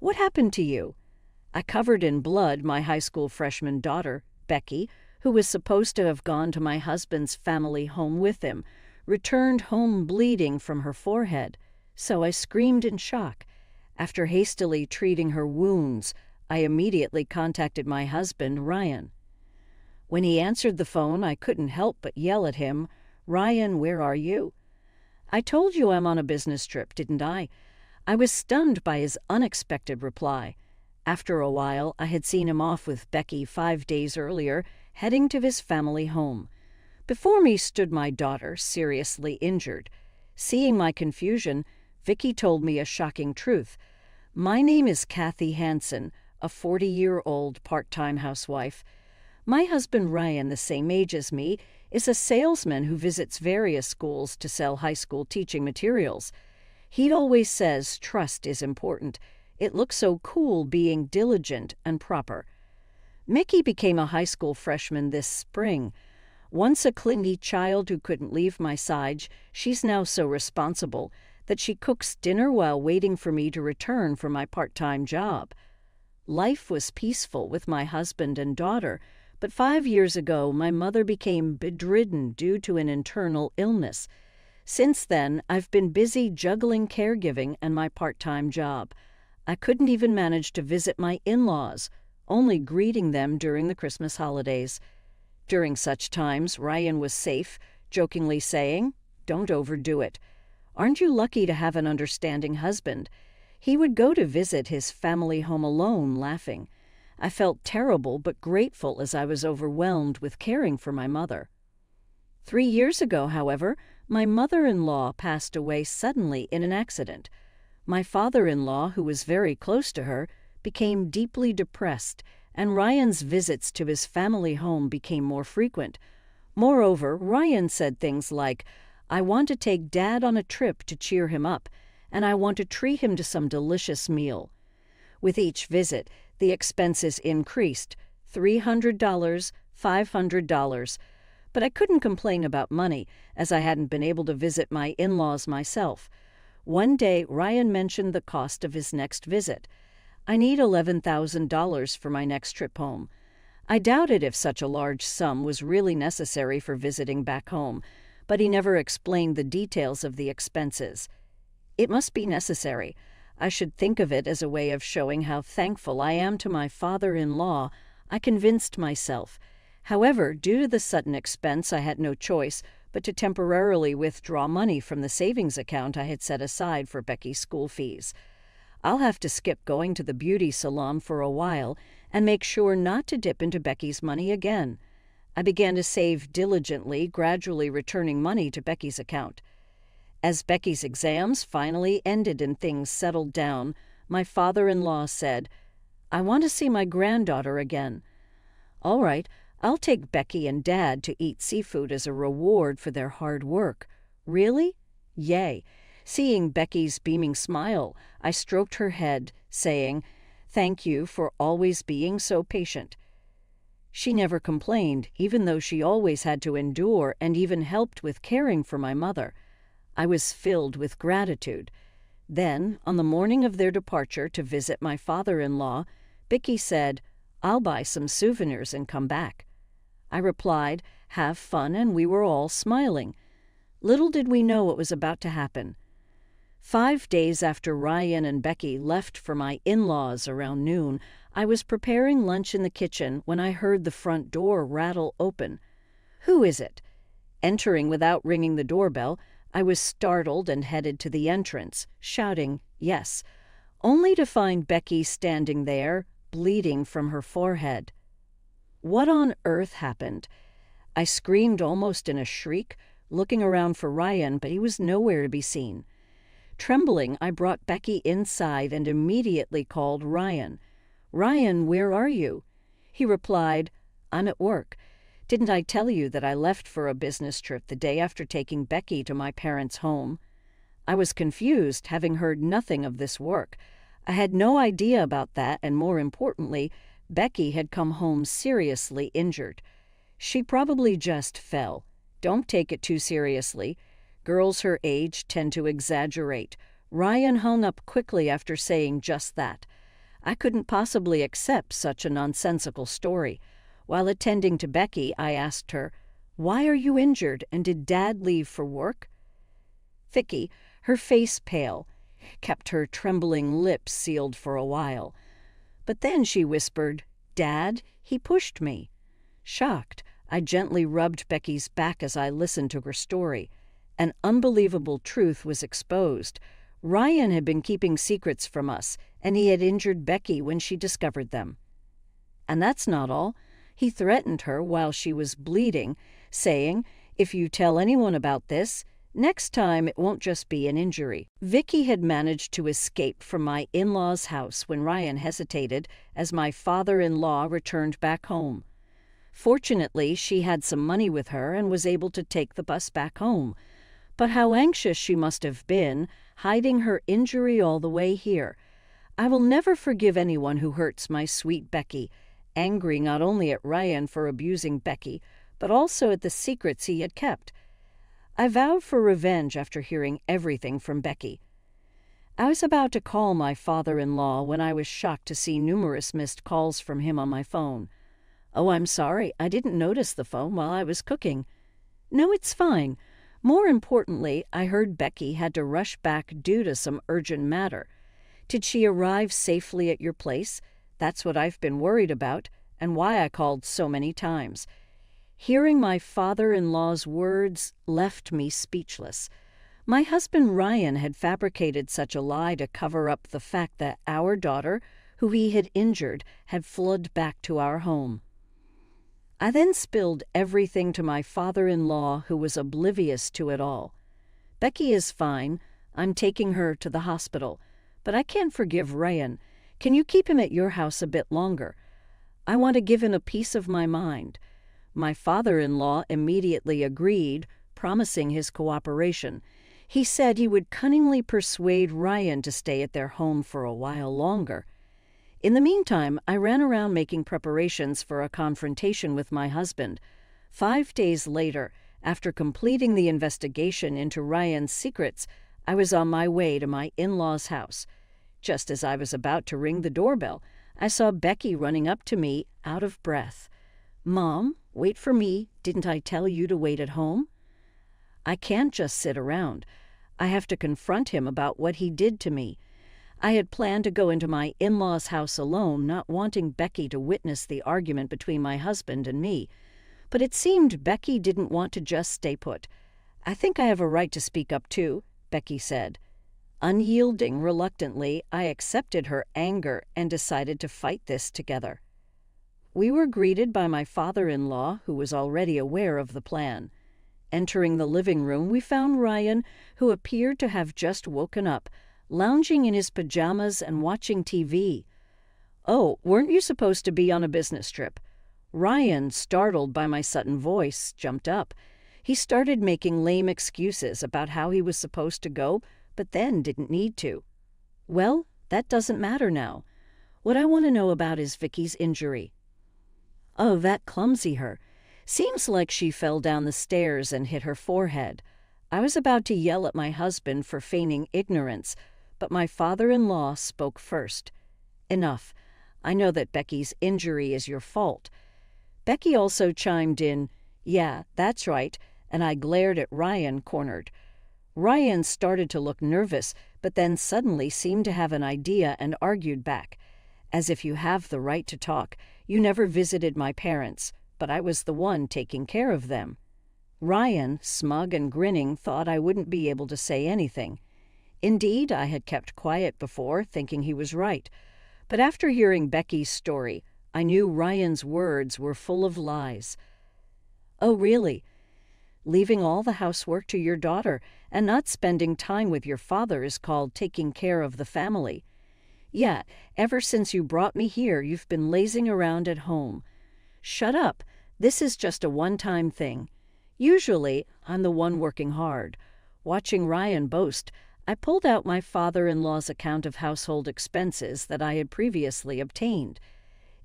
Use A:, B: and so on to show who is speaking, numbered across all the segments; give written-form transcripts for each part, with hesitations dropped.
A: What happened to you?" I covered in blood my high school freshman daughter, Becky, who was supposed to have gone to my husband's family home with him, returned home bleeding from her forehead. So I screamed in shock. After hastily treating her wounds, I immediately contacted my husband, Ryan. When he answered the phone, I couldn't help but yell at him, "Ryan, where are you?" "I told you I'm on a business trip, didn't I?" I was stunned by his unexpected reply. After a while, I had seen him off with Becky 5 days earlier, heading to his family home. Before me stood my daughter, seriously injured. Seeing my confusion, Vicky told me a shocking truth. "My name is Kathy Hansen, a 40-year-old part-time housewife. My husband Ryan, the same age as me, is a salesman who visits various schools to sell high school teaching materials. He always says trust is important. It looks so cool being diligent and proper." Mickey became a high school freshman this spring. Once a clingy child who couldn't leave my side, she's now so responsible that she cooks dinner while waiting for me to return from my part-time job. Life was peaceful with my husband and daughter, but 5 years ago my mother became bedridden due to an internal illness. Since then, I've been busy juggling caregiving and my part-time job. I couldn't even manage to visit my in-laws, only greeting them during the Christmas holidays. During such times, Ryan was safe, jokingly saying, "Don't overdo it. Aren't you lucky to have an understanding husband?" He would go to visit his family home alone, laughing. I felt terrible but grateful as I was overwhelmed with caring for my mother. 3 years ago, however, my mother-in-law passed away suddenly in an accident. My father-in-law, who was very close to her, became deeply depressed, and Ryan's visits to his family home became more frequent. Moreover, Ryan said things like, "I want to take Dad on a trip to cheer him up, and I want to treat him to some delicious meal." With each visit, the expenses increased, $300, $500. But I couldn't complain about money, as I hadn't been able to visit my in-laws myself. One day, Ryan mentioned the cost of his next visit. "I need $11,000 for my next trip home." I doubted if such a large sum was really necessary for visiting back home, but he never explained the details of the expenses. It must be necessary. I should think of it as a way of showing how thankful I am to my father-in-law, I convinced myself. However, due to the sudden expense, I had no choice but to temporarily withdraw money from the savings account I had set aside for Becky's school fees. I'll have to skip going to the beauty salon for a while and make sure not to dip into Becky's money again. I began to save diligently, gradually returning money to Becky's account. As Becky's exams finally ended and things settled down, my father-in-law said, "I want to see my granddaughter again." "All right, I'll take Becky and Dad to eat seafood as a reward for their hard work." "Really?" "Yay." Seeing Becky's beaming smile, I stroked her head, saying, "Thank you for always being so patient." She never complained, even though she always had to endure and even helped with caring for my mother. I was filled with gratitude. Then, on the morning of their departure to visit my father-in-law, Becky said, "I'll buy some souvenirs and come back." I replied, "Have fun," and we were all smiling. Little did we know what was about to happen. 5 days after Ryan and Becky left for my in-laws around noon, I was preparing lunch in the kitchen when I heard the front door rattle open. "Who is it?" Entering without ringing the doorbell, I was startled and headed to the entrance, shouting, "Yes," only to find Becky standing there, bleeding from her forehead. What on earth happened? I screamed almost in a shriek, looking around for Ryan, but he was nowhere to be seen. Trembling, I brought Becky inside and immediately called Ryan. "Ryan, where are you?" He replied, "I'm at work. Didn't I tell you that I left for a business trip the day after taking Becky to my parents' home?" I was confused, having heard nothing of this work. I had no idea about that, and more importantly, Becky had come home seriously injured. She probably just fell. Don't take it too seriously. Girls her age tend to exaggerate. Ryan hung up quickly after saying just that. I couldn't possibly accept such a nonsensical story. While attending to Becky, I asked her, "Why are you injured, and did Dad leave for work?" Vicky, her face pale, kept her trembling lips sealed for a while. But then she whispered, "Dad, he pushed me." Shocked, I gently rubbed Becky's back as I listened to her story. An unbelievable truth was exposed. Ryan had been keeping secrets from us, and he had injured Becky when she discovered them. And that's not all. He threatened her while she was bleeding, saying, "If you tell anyone about this, next time it won't just be an injury." Vicky had managed to escape from my in-laws' house when Ryan hesitated as my father-in-law returned back home. Fortunately, she had some money with her and was able to take the bus back home. But how anxious she must have been, hiding her injury all the way here. I will never forgive anyone who hurts my sweet Becky, angry not only at Ryan for abusing Becky, but also at the secrets he had kept. I vowed for revenge after hearing everything from Becky. I was about to call my father-in-law when I was shocked to see numerous missed calls from him on my phone. "Oh, I'm sorry, I didn't notice the phone while I was cooking." "No, it's fine. More importantly, I heard Becky had to rush back due to some urgent matter. Did she arrive safely at your place? That's what I've been worried about, and why I called so many times." Hearing my father-in-law's words left me speechless. My husband Ryan had fabricated such a lie to cover up the fact that our daughter, who he had injured, had fled back to our home. I then spilled everything to my father-in-law, who was oblivious to it all. "Becky is fine. I'm taking her to the hospital. But I can't forgive Ryan. Can you keep him at your house a bit longer? I want to give him a piece of my mind." My father-in-law immediately agreed, promising his cooperation. He said he would cunningly persuade Ryan to stay at their home for a while longer. In the meantime, I ran around making preparations for a confrontation with my husband. 5 days later, after completing the investigation into Ryan's secrets, I was on my way to my in-laws' house. Just as I was about to ring the doorbell, I saw Becky running up to me, out of breath. "Mom, wait for me. Didn't I tell you to wait at home?" I can't just sit around. I have to confront him about what he did to me. I had planned to go into my in-laws' house alone, not wanting Becky to witness the argument between my husband and me. But it seemed Becky didn't want to just stay put. "I think I have a right to speak up too," Becky said. Unyielding reluctantly, I accepted her anger and decided to fight this together. We were greeted by my father-in-law, who was already aware of the plan. Entering the living room, we found Ryan, who appeared to have just woken up, lounging in his pajamas and watching TV. "Oh, weren't you supposed to be on a business trip?" Ryan, startled by my sudden voice, jumped up. He started making lame excuses about how he was supposed to go, but then didn't need to. "Well, that doesn't matter now. What I want to know about is Vicky's injury." "Oh, that clumsy her. Seems like she fell down the stairs and hit her forehead." I was about to yell at my husband for feigning ignorance, but my father-in-law spoke first. "Enough. I know that Becky's injury is your fault." Becky also chimed in, "Yeah, that's right," and I glared at Ryan, cornered. Ryan started to look nervous, but then suddenly seemed to have an idea and argued back. "As if you have the right to talk. You never visited my parents, but I was the one taking care of them." Ryan, smug and grinning, thought I wouldn't be able to say anything. Indeed, I had kept quiet before, thinking he was right. But after hearing Becky's story, I knew Ryan's words were full of lies. "Oh, really? Leaving all the housework to your daughter and not spending time with your father is called taking care of the family. Yeah, ever since you brought me here, you've been lazing around at home." "Shut up. This is just a one-time thing. Usually, I'm the one working hard." Watching Ryan boast, I pulled out my father-in-law's account of household expenses that I had previously obtained.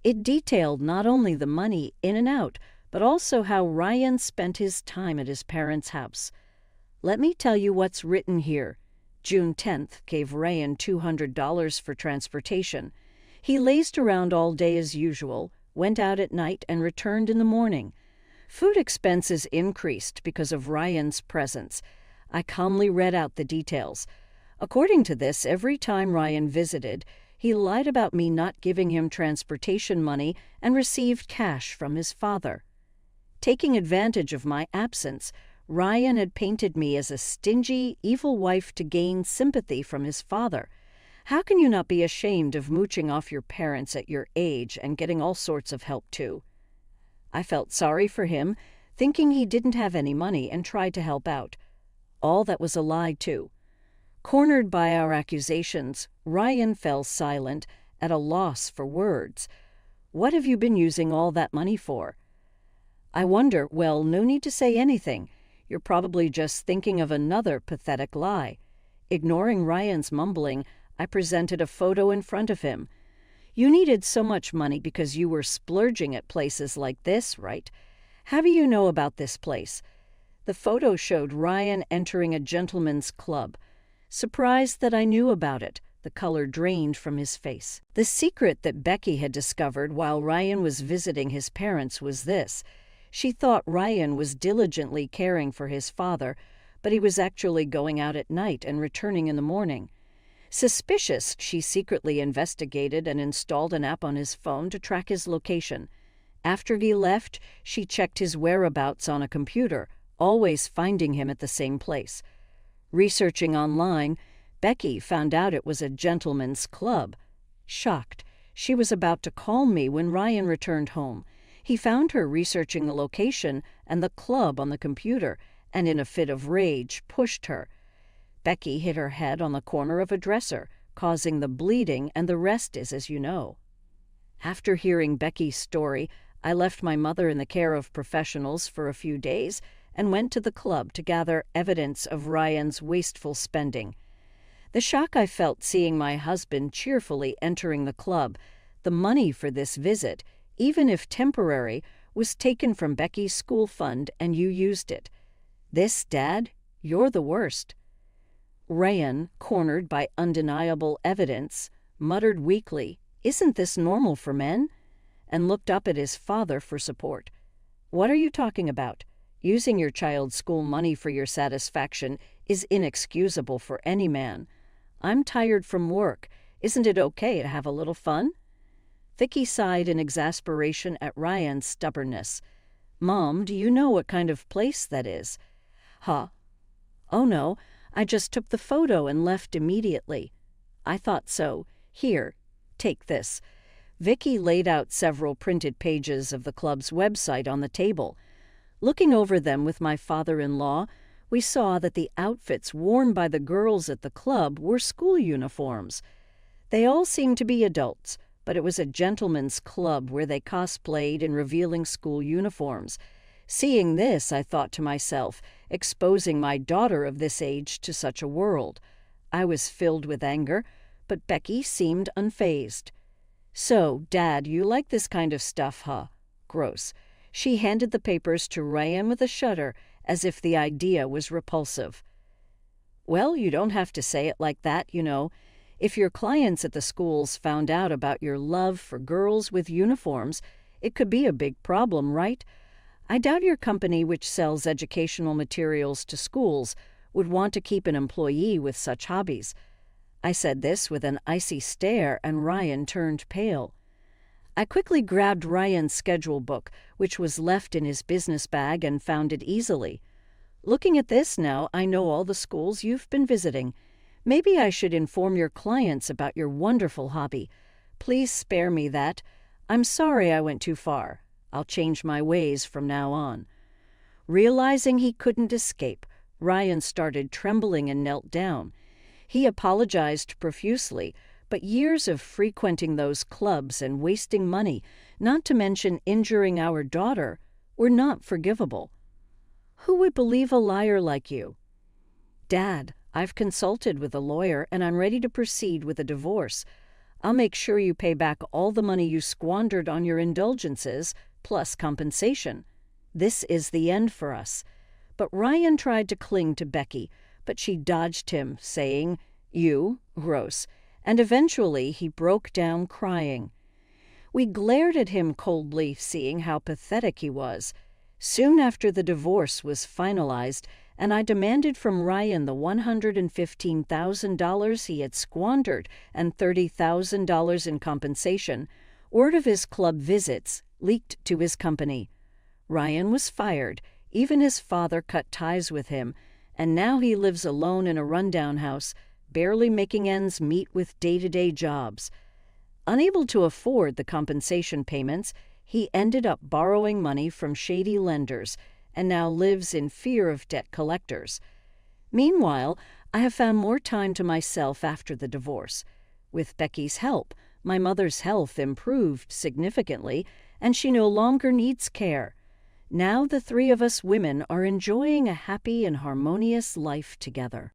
A: It detailed not only the money in and out, but also how Ryan spent his time at his parents' house. Let me tell you what's written here. June 10th gave Ryan $200 for transportation. He lazed around all day as usual, went out at night, and returned in the morning. Food expenses increased because of Ryan's presence. I calmly read out the details. According to this, every time Ryan visited, he lied about me not giving him transportation money and received cash from his father. Taking advantage of my absence, Ryan had painted me as a stingy, evil wife to gain sympathy from his father. How can you not be ashamed of mooching off your parents at your age and getting all sorts of help too? I felt sorry for him, thinking he didn't have any money, and tried to help out. All that was a lie too. Cornered by our accusations, Ryan fell silent, at a loss for words. What have you been using all that money for? I wonder, well, no need to say anything. You're probably just thinking of another pathetic lie. Ignoring Ryan's mumbling, I presented a photo in front of him. You needed so much money because you were splurging at places like this, right? How do you know about this place? The photo showed Ryan entering a gentleman's club. Surprised that I knew about it, the color drained from his face. The secret that Becky had discovered while Ryan was visiting his parents was this. She thought Ryan was diligently caring for his father, but he was actually going out at night and returning in the morning. Suspicious, she secretly investigated and installed an app on his phone to track his location. After he left, she checked his whereabouts on a computer, always finding him at the same place. Researching online, Becky found out it was a gentleman's club. Shocked, she was about to call me when Ryan returned home. He found her researching the location and the club on the computer, and in a fit of rage pushed her. Becky hit her head on the corner of a dresser, causing the bleeding, and the rest is as you know. After hearing Becky's story, I left my mother in the care of professionals for a few days and went to the club to gather evidence of Ryan's wasteful spending. The shock I felt seeing my husband cheerfully entering the club, the money for this visit, even if temporary, was taken from Becky's school fund and you used it. This, Dad, you're the worst. Ryan, cornered by undeniable evidence, muttered weakly, "Isn't this normal for men?" and looked up at his father for support. "What are you talking about? Using your child's school money for your satisfaction is inexcusable for any man. I'm tired from work. Isn't it okay to have a little fun?" Vicky sighed in exasperation at Ryan's stubbornness. "Mom, do you know what kind of place that is?" "Huh? Oh no, I just took the photo and left immediately." "I thought so. Here, take this." Vicky laid out several printed pages of the club's website on the table. Looking over them with my father-in-law, we saw that the outfits worn by the girls at the club were school uniforms. They all seemed to be adults, but it was a gentleman's club where they cosplayed in revealing school uniforms. Seeing this, I thought to myself, exposing my daughter of this age to such a world. I was filled with anger, but Becky seemed unfazed. "So, Dad, you like this kind of stuff, huh? Gross." She handed the papers to Ryan with a shudder, as if the idea was repulsive. "Well, you don't have to say it like that, you know. If your clients at the schools found out about your love for girls with uniforms, it could be a big problem, right? I doubt your company, which sells educational materials to schools, would want to keep an employee with such hobbies." I said this with an icy stare, and Ryan turned pale. I quickly grabbed Ryan's schedule book, which was left in his business bag, and found it easily. "Looking at this now, I know all the schools you've been visiting. Maybe I should inform your clients about your wonderful hobby. Please spare me that. I'm sorry I went too far. I'll change my ways from now on." Realizing he couldn't escape, Ryan started trembling and knelt down. He apologized profusely, but years of frequenting those clubs and wasting money, not to mention injuring our daughter, were not forgivable. "Who would believe a liar like you?" "Dad, I've consulted with a lawyer and I'm ready to proceed with a divorce. I'll make sure you pay back all the money you squandered on your indulgences, plus compensation. This is the end for us." But Ryan tried to cling to Becky, but she dodged him, saying, "You, gross," and eventually he broke down crying. We glared at him coldly, seeing how pathetic he was. Soon after the divorce was finalized, and I demanded from Ryan the $115,000 he had squandered and $30,000 in compensation, word of his club visits leaked to his company. Ryan was fired, even his father cut ties with him, and now he lives alone in a rundown house, barely making ends meet with day-to-day jobs. Unable to afford the compensation payments, he ended up borrowing money from shady lenders and now lives in fear of debt collectors. Meanwhile, I have found more time to myself after the divorce. With Becky's help, my mother's health improved significantly, and she no longer needs care. Now the three of us women are enjoying a happy and harmonious life together.